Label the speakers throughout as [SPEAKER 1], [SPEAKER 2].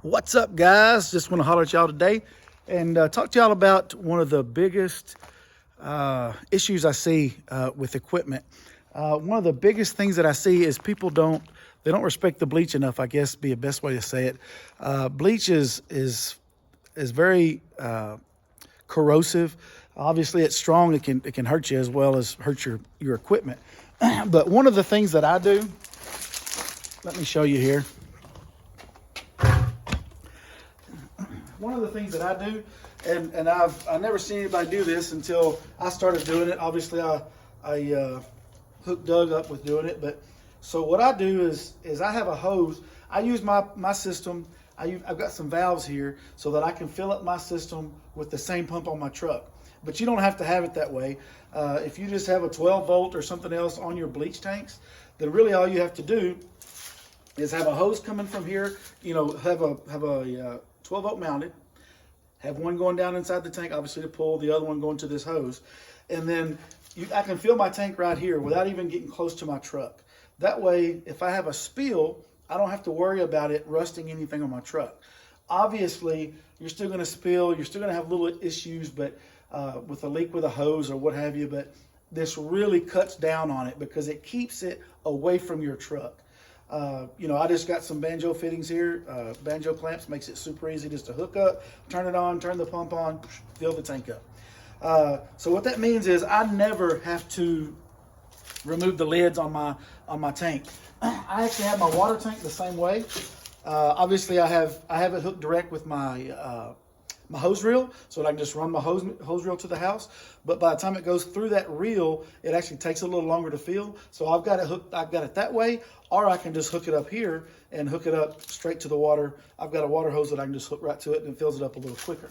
[SPEAKER 1] What's up, guys? Just want to holler at y'all today and talk to y'all about one of the biggest issues I see with equipment. One of the biggest things that I see is people don't respect the bleach enough, I guess be the best way to say it. Bleach is very corrosive. Obviously, it's strong. It can hurt you as well as hurt your equipment. But one of the things that I do, let me show you here. One of the things that I do, and I never seen anybody do this until I started doing it. Obviously, I hooked Doug up with doing it. But so what I do is I have a hose. I use my system. I've got some valves here so that I can fill up my system with the same pump on my truck. But you don't have to have it that way. If you just have a 12 volt or something else on your bleach tanks, then really all you have to do is have a hose coming from here. You know, have a 12 volt mounted, have one going down inside the tank, obviously to pull, the other one going to this hose. And then I can fill my tank right here without even getting close to my truck. That way, if I have a spill, I don't have to worry about it rusting anything on my truck. Obviously, you're still going to spill, you're still going to have little issues, but with a leak with a hose or what have you, but this really cuts down on it because it keeps it away from your truck. You know, I just got some banjo fittings here. Banjo clamps makes it super easy just to hook up, turn it on, turn the pump on, fill the tank up. So what that means is I never have to remove the lids on my tank. I actually have my water tank the same way. Obviously, I have it hooked direct with my my hose reel, so that I can just run my hose reel to the house. But by the time it goes through that reel, it actually takes a little longer to fill. So I've got it hooked. I've got it that way, or I can just hook it up here and hook it up straight to the water. I've got a water hose that I can just hook right to it and it fills it up a little quicker.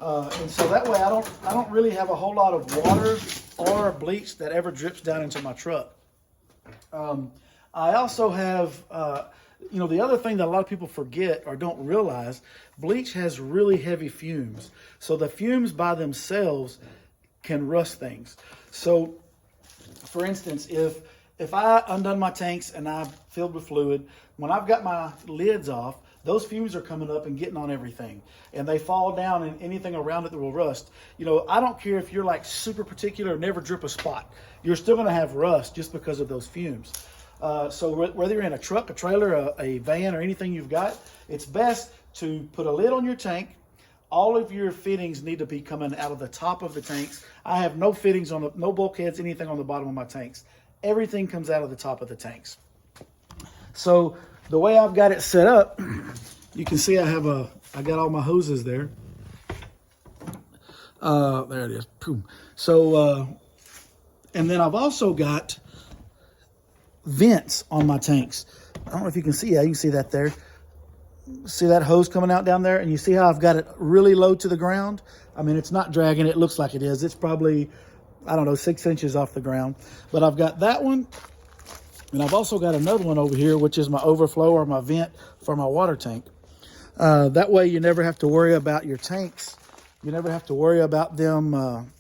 [SPEAKER 1] And so that way, I don't really have a whole lot of water or bleach that ever drips down into my truck. I also have, you know, the other thing that a lot of people forget or don't realize, bleach has really heavy fumes. So the fumes by themselves can rust things. So, for instance, if I undone my tanks and I filled with fluid, when I've got my lids off, those fumes are coming up and getting on everything. And they fall down and anything around it that will rust. You know, I don't care if you're like super particular or never drip a spot. You're still going to have rust just because of those fumes. So whether you're in a truck, a trailer, a van, or anything you've got, it's best to put a lid on your tank. All of your fittings need to be coming out of the top of the tanks. I have no fittings on no bulkheads, anything on the bottom of my tanks. Everything comes out of the top of the tanks. So the way I've got it set up, you can see I got all my hoses there. There it is. Boom. So, and then I've also got vents on my tanks. I don't know if you can see. Yeah, you can see that there. See that hose coming out down there? And you see how I've got it really low to the ground? I mean, it's not dragging. It looks like it is. It's probably, I don't know, 6 inches off the ground. But I've got that one. And I've also got another one over here, which is my overflow or my vent for my water tank. That way you never have to worry about your tanks. You never have to worry about them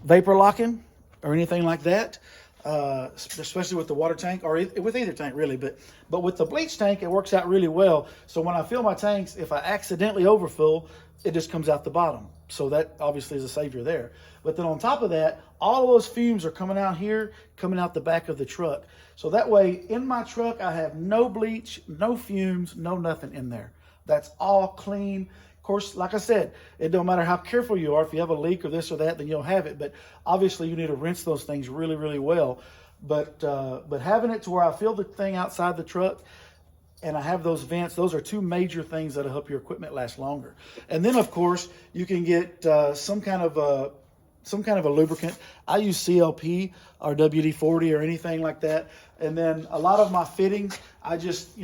[SPEAKER 1] vapor locking or anything like that. Especially with the water tank or with either tank really, but with the bleach tank, it works out really well. So when I fill my tanks, if I accidentally overfill, it just comes out the bottom. So that obviously is a savior there. But then on top of that, all of those fumes are coming out here, coming out the back of the truck. So that way in my truck, I have no bleach, no fumes, no nothing in there. That's all clean. Of course, like I said, it don't matter how careful you are. If you have a leak or this or that, then you'll have it. But obviously, you need to rinse those things really, really well. But having it to where I fill the thing outside the truck and I have those vents, those are two major things that'll help your equipment last longer. And then, of course, you can get some kind of a lubricant. I use CLP or WD-40 or anything like that. And then a lot of my fittings, I just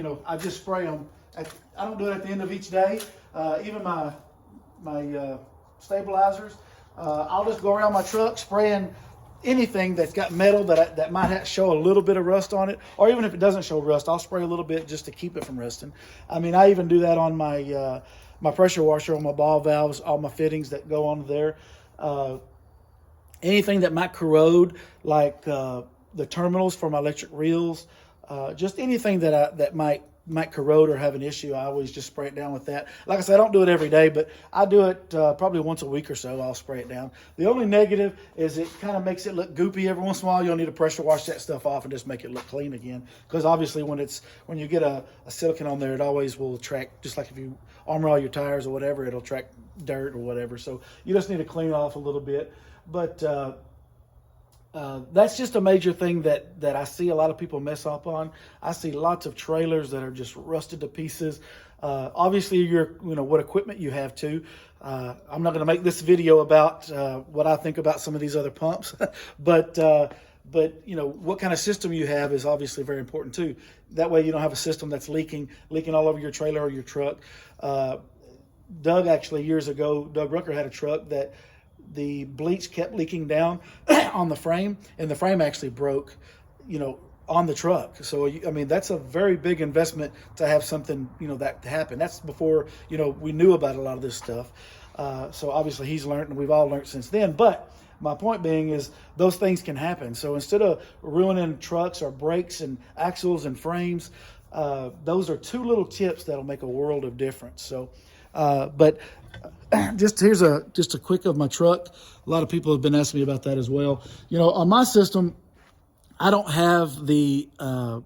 [SPEAKER 1] spray them. I don't do it at the end of each day. Even my stabilizers, I'll just go around my truck spraying anything that's got metal that might show a little bit of rust on it, or even if it doesn't show rust, I'll spray a little bit just to keep it from rusting. I mean, I even do that on my my pressure washer, on my ball valves, all my fittings that go on there. Anything that might corrode, like the terminals for my electric reels, just anything that might might corrode or have an issue, I always just spray it down with that. Like I said, I don't do it every day, but I do it probably once a week or so. I'll spray it down. The only negative is it kind of makes it look goopy every once in a while. You'll need to pressure wash that stuff off and just make it look clean again. Because obviously when you get a silicone on there, it always will attract, just like if you armor all your tires or whatever, it'll attract dirt or whatever. So you just need to clean off a little bit. But that's just a major thing that I see a lot of people mess up on. I see lots of trailers that are just rusted to pieces. Obviously, what equipment you have too. I'm not going to make this video about what I think about some of these other pumps, but what kind of system you have is obviously very important too. That way, you don't have a system that's leaking all over your trailer or your truck. Doug actually years ago, Doug Rucker had a truck that the bleach kept leaking down on the frame, and the frame actually broke, on the truck. So, I mean, that's a very big investment to have something, that to happen. That's before, we knew about a lot of this stuff. So obviously he's learned, and we've all learned since then. But my point being is those things can happen. So instead of ruining trucks or brakes and axles and frames, those are two little tips that'll make a world of difference. So, but here's a quick of my truck. A lot of people have been asking me about that as well. On my system, I don't have a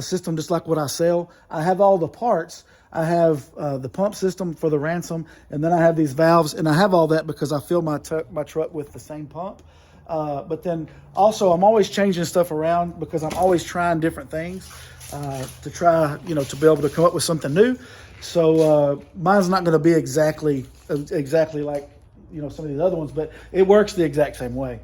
[SPEAKER 1] system just like what I sell. I have all the parts. I have the pump system for the ransom, and then I have these valves, and I have all that because I fill my truck with the same pump. But then also I'm always changing stuff around because I'm always trying different things to try, to be able to come up with something new. So mine's not going to be exactly like, some of these other ones, but it works the exact same way.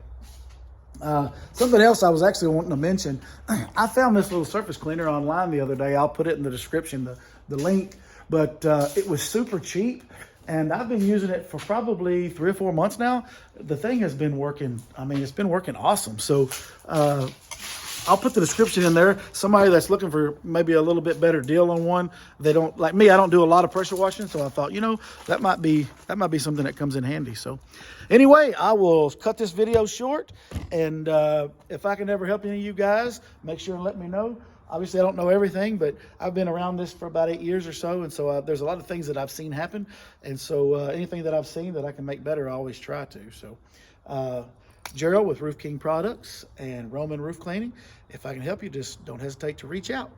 [SPEAKER 1] Something else I was actually wanting to mention, I found this little surface cleaner online the other day. I'll put it in the description, the link, but it was super cheap, and I've been using it for probably 3 or 4 months now. The thing has been working. I mean, it's been working awesome. So I'll put the description in there. Somebody that's looking for maybe a little bit better deal on one. They don't, like me, I don't do a lot of pressure washing, so I thought, that might be something that comes in handy. So anyway, I will cut this video short, and if I can ever help any of you guys, make sure and let me know. Obviously, I don't know everything, but I've been around this for about 8 years or so, and so there's a lot of things that I've seen happen, and so anything that I've seen that I can make better, I always try to. So Gerald with Roof King Products and Roman Roof Cleaning. If I can help you, just don't hesitate to reach out.